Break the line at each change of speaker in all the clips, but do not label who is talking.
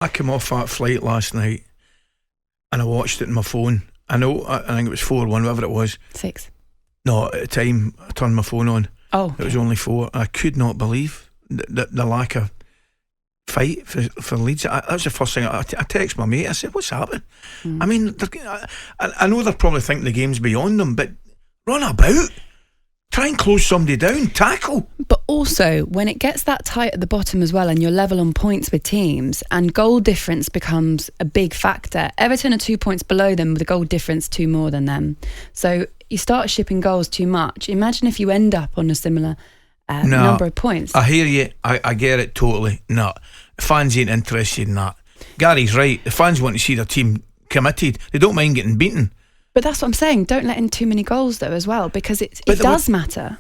I came off that flight last night and I watched it on my phone. I think it was 4-1, whatever it was.
6.
No, at the time I turned my phone on.
Oh,
It was only 4. I could not believe the lack of fight for Leeds. That was the first thing I texted my mate. I said, "What's happening?" I mean, I know they're probably thinking the game's beyond them, but run about, try and close somebody down, tackle.
But also, when it gets that tight at the bottom as well, and you're level on points with teams, and goal difference becomes a big factor. Everton are 2 points below them with a goal difference 2 more than them. So you start shipping goals too much. Imagine if you end up on a similar number of points.
I hear you. I get it totally. No, fans ain't interested in that. Gary's right. The fans want to see their team committed. They don't mind getting beaten.
But that's what I'm saying. Don't let in too many goals though as well, because it does matter.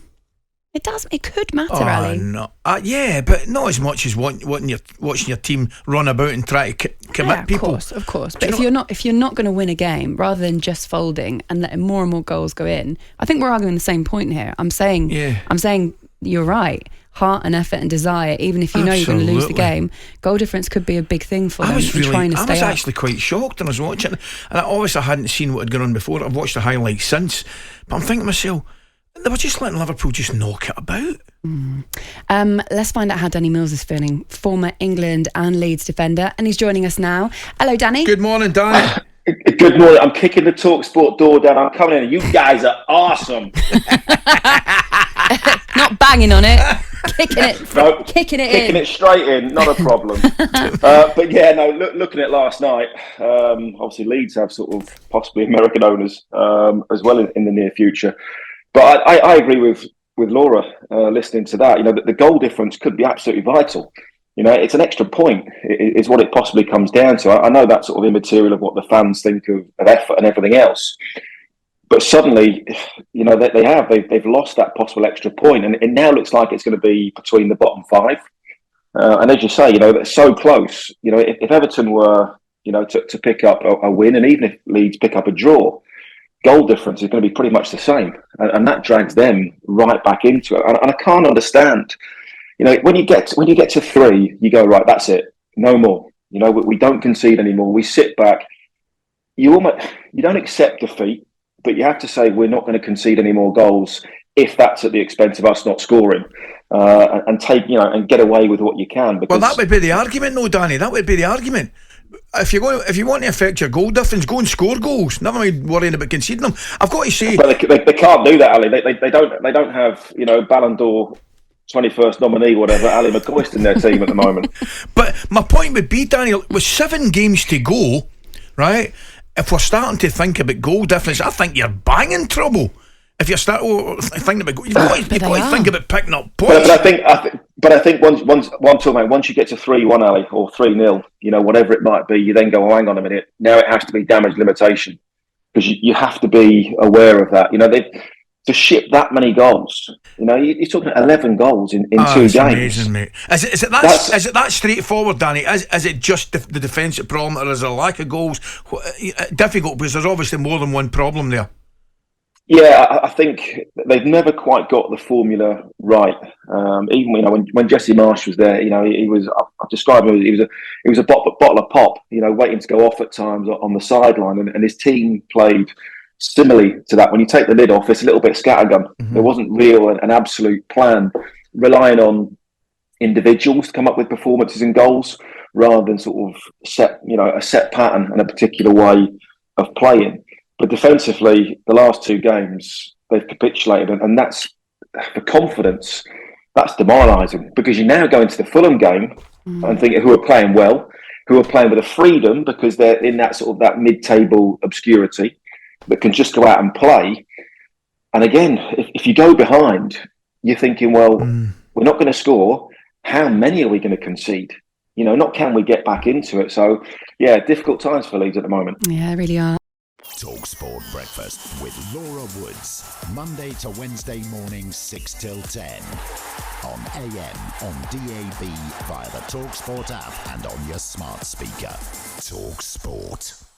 It does. It could matter, Ali.
No. Yeah, but not as much as watching your team run about and try to commit people.
Of course. But if you're not going to win a game, rather than just folding and letting more and more goals go in, I think we're arguing the same point here. I'm saying you're right. Heart and effort and desire, even if you know you're going to lose the game, goal difference could be a big thing for them. I was
actually quite shocked when I was watching it, and I obviously hadn't seen what had gone on before. I've watched the highlights since, but I'm thinking to myself, they were just letting Liverpool just knock it about.
Let's find out how Danny Mills is feeling, former England and Leeds defender, and he's joining us now. Hello, Danny.
Good morning, Danny.
Good morning. I'm kicking the talkSPORT door down. I'm coming in. You guys are awesome.
Not banging on it, kicking it
straight in. Not a problem. But yeah, no. Looking at last night, obviously Leeds have sort of possibly American owners as well in the near future. But I agree with Laura listening to that. You know, that the goal difference could be absolutely vital. You know, it's an extra point is what it possibly comes down to. I know that's sort of immaterial of what the fans think of effort and everything else. But suddenly, you know, they've lost that possible extra point, and it now looks like it's going to be between the bottom 5. And as you say, you know, they're so close. You know, if Everton were, you know, to pick up a win, and even if Leeds pick up a draw, goal difference is going to be pretty much the same, and that drags them right back into it. And I can't understand. You know, when you get to 3, you go, right, that's it, no more. You know, we don't concede anymore. We sit back. You don't accept defeat, but you have to say we're not going to concede any more goals if that's at the expense of us not scoring, and take, you know, and get away with what you can. Because,
well, that would be the argument, no, Danny. That would be the argument. If you want to affect your goal difference, go and score goals. Never mind worrying about conceding them. I've got to say,
but they can't do that, Ali. They don't have, you know, Ballon d'Or 21st nominee, whatever, Ali McCoist in their team at the moment.
But my point would be, Daniel, with 7 games to go, right? If we're starting to think about goal difference, I think you're banging trouble. If you start thinking about goal, you've got to think about picking up points.
But I think once you get to 3-1, Ali, or 3-0, you know, whatever it might be, you then go, oh, hang on a minute, now it has to be damage limitation, because you have to be aware of that. You know, to ship that many goals, you know, you're talking 11 goals in 2 games.
Amazing, mate. Is it that straightforward, Danny? Is it just the defensive problem, or is there a lack of goals? Difficult, because there's obviously more than one problem there.
Yeah, I think they've never quite got the formula right. Even, you know, when Jesse Marsh was there, you know, he was, I've described him as he was a bottle of pop, you know, waiting to go off at times on the sideline, and his team played similarly to that. When you take the lid off, it's a little bit scattergun. Mm-hmm. There wasn't an absolute plan, relying on individuals to come up with performances and goals rather than sort of a set pattern and a particular way of playing. But defensively, the last 2 games, they've capitulated, and that's, for confidence, that's demoralising, because you now go into the Fulham game and think who are playing well, who are playing with a freedom because they're in that sort of that mid-table obscurity, that can just go out and play. And again, if you go behind, you're thinking, well, we're not going to score. How many are we going to concede? You know, not can we get back into it. So, yeah, difficult times for Leeds at the moment.
Yeah, really are.
talkSPORT Breakfast with Laura Woods, Monday to Wednesday morning 6 till 10 on AM, on DAB, via the talkSPORT app and on your smart speaker. talkSPORT.